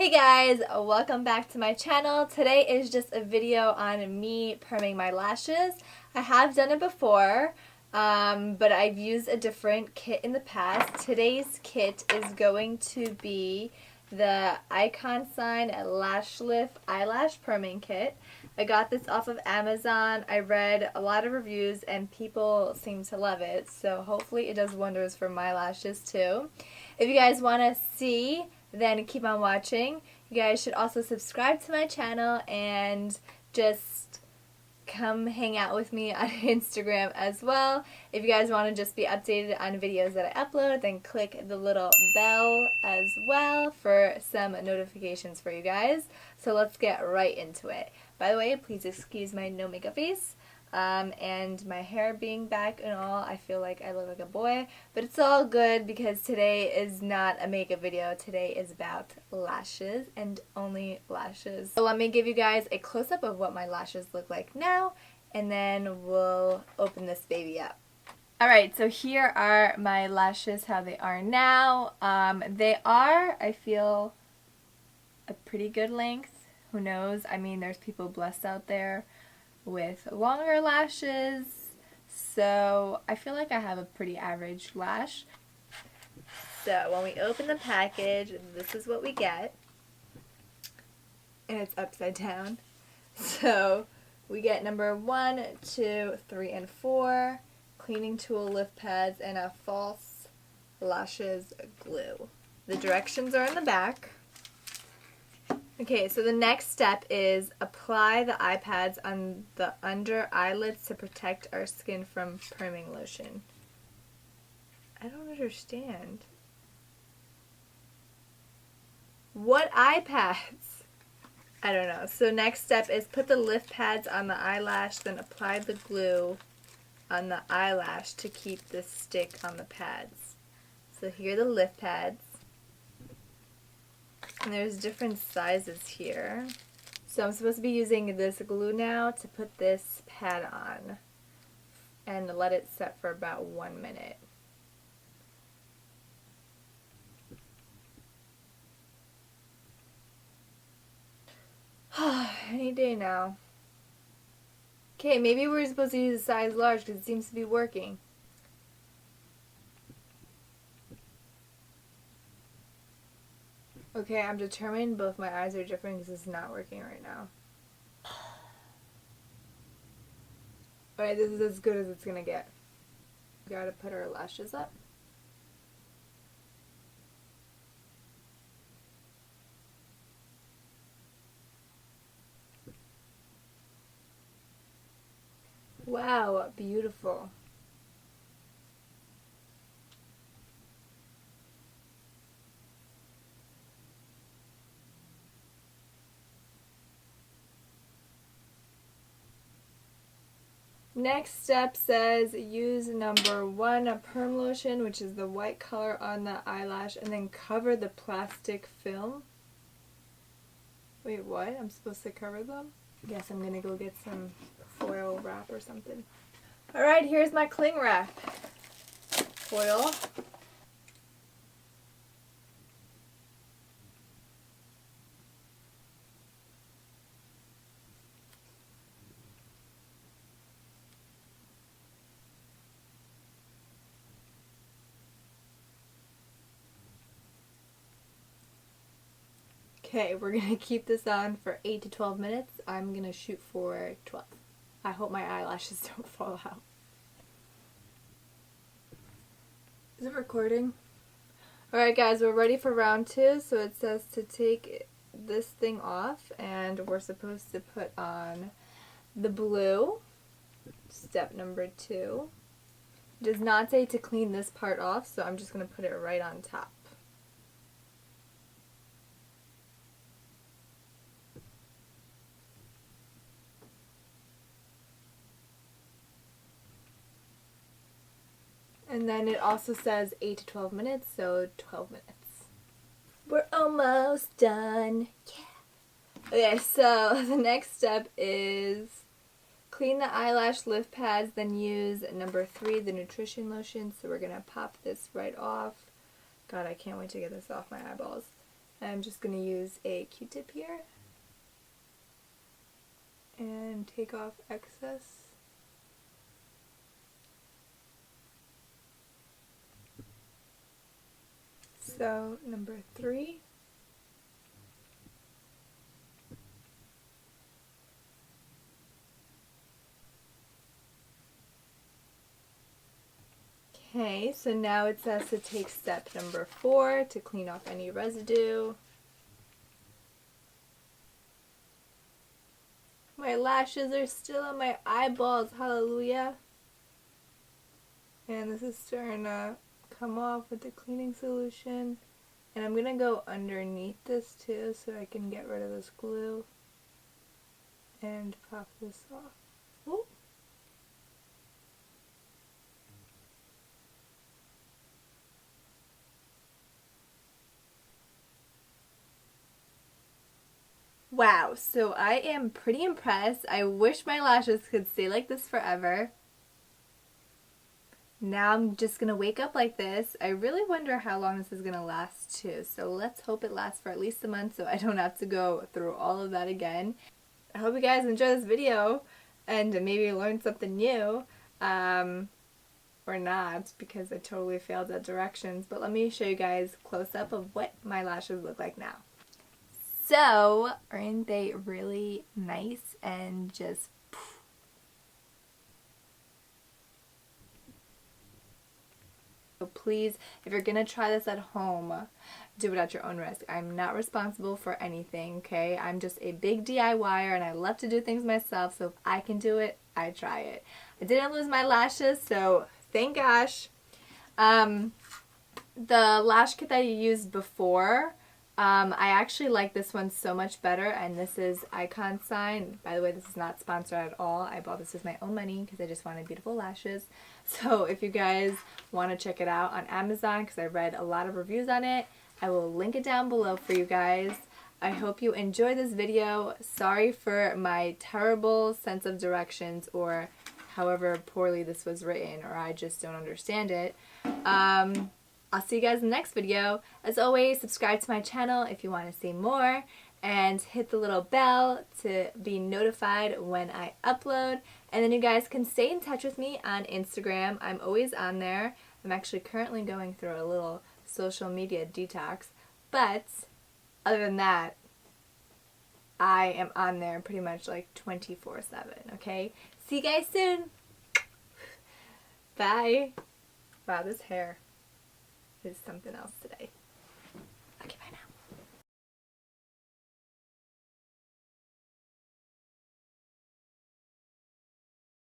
Hey guys, welcome back to my channel. Today is just a video on me perming my lashes. I have done it before, but I've used a different kit in the past. Today's kit is going to be the Icon Sign Lash Lift Eyelash Perming Kit. I got this off of Amazon. I read a lot of reviews and people seem to love it, so hopefully it does wonders for my lashes too. If you guys want to see, then keep on watching. You guys should also subscribe to my channel and just come hang out with me on Instagram as well. If you guys want to just be updated on videos that I upload, then click the little bell as well for some notifications for you guys. So let's get right into it. By the way, please excuse my no makeup face. And my hair being back and all, I feel like I look like a boy, but it's all good because today is not a makeup video. Today is about lashes and only lashes. So let me give you guys a close-up of what my lashes look like now, and then we'll open this baby up. Alright, so here are my lashes, how they are now. They are, I feel, a pretty good length. Who knows? I mean, there's people blessed out there with longer lashes, so I feel like I have a pretty average lash. So when we open the package, this is what we get, and it's upside down. So we get number 1, 2, 3, and 4 cleaning tool, lift pads, and a false lashes glue. The directions are in the back. Okay, so the next step is apply the eye pads on the under eyelids to protect our skin from perming lotion. I don't understand. What eye pads? I don't know. So next step is put the lift pads on the eyelash, then apply the glue on the eyelash to keep the stick on the pads. So here are the lift pads. And there's different sizes here. So I'm supposed to be using this glue now to put this pad on and let it set for about 1 minute. Any day now. Okay, maybe we're supposed to use a size large because it seems to be working. Okay, I'm determined both my eyes are different because it's not working right now. Alright, this is as good as it's gonna get. We gotta put our lashes up. Wow, beautiful. Next step says use number 1 perm lotion, which is the white color on the eyelash, and then cover the plastic film. Wait, what? I'm supposed to cover them? I guess I'm gonna go get some foil wrap or something. Alright, here's my cling wrap. Foil. Okay, we're going to keep this on for 8 to 12 minutes. I'm going to shoot for 12. I hope my eyelashes don't fall out. Is it recording? Alright guys, we're ready for round 2. So it says to take this thing off, and we're supposed to put on the blue. Step number 2. It does not say to clean this part off, so I'm just going to put it right on top. And then it also says 8 to 12 minutes, so 12 minutes. We're almost done. Yeah. Okay, so the next step is clean the eyelash lift pads, then use number 3, the nutrition lotion. So we're going to pop this right off. God, I can't wait to get this off my eyeballs. I'm just going to use a Q-tip here and take off excess. So number 3. Okay, so now it says to take step number 4 to clean off any residue. My lashes are still on my eyeballs, hallelujah. And this is starting to come off with the cleaning solution. And I'm going to go underneath this too so I can get rid of this glue and pop this off. Ooh. Wow, so I am pretty impressed. I wish my lashes could stay like this forever. Now I'm just going to wake up like this. I really wonder how long this is going to last too. So let's hope it lasts for at least a month so I don't have to go through all of that again. I hope you guys enjoy this video and maybe learn something new. Or not, because I totally failed at directions. But let me show you guys a close-up of what my lashes look like now. So, aren't they really nice and just poof. So please, if you're gonna try this at home, do it at your own risk. I'm not responsible for anything, okay? I'm just a big DIYer and I love to do things myself, so if I can do it, I try it. I didn't lose my lashes, so thank gosh. The lash kit that you used before, I actually like this one so much better, and this is Icon Sign. By the way, this is not sponsored at all. I bought this with my own money because I just wanted beautiful lashes. So if you guys want to check it out on Amazon, because I read a lot of reviews on it, I will link it down below for you guys. I hope you enjoyed this video. Sorry for my terrible sense of directions, or however poorly this was written, or I just don't understand it. I'll see you guys in the next video. As always, subscribe to my channel if you want to see more, and hit the little bell to be notified when I upload. And then you guys can stay in touch with me on Instagram. I'm always on there. I'm actually currently going through a little social media detox, but other than that, I am on there pretty much like 24/7, okay? See you guys soon. Bye. Wow, this hair is something else today.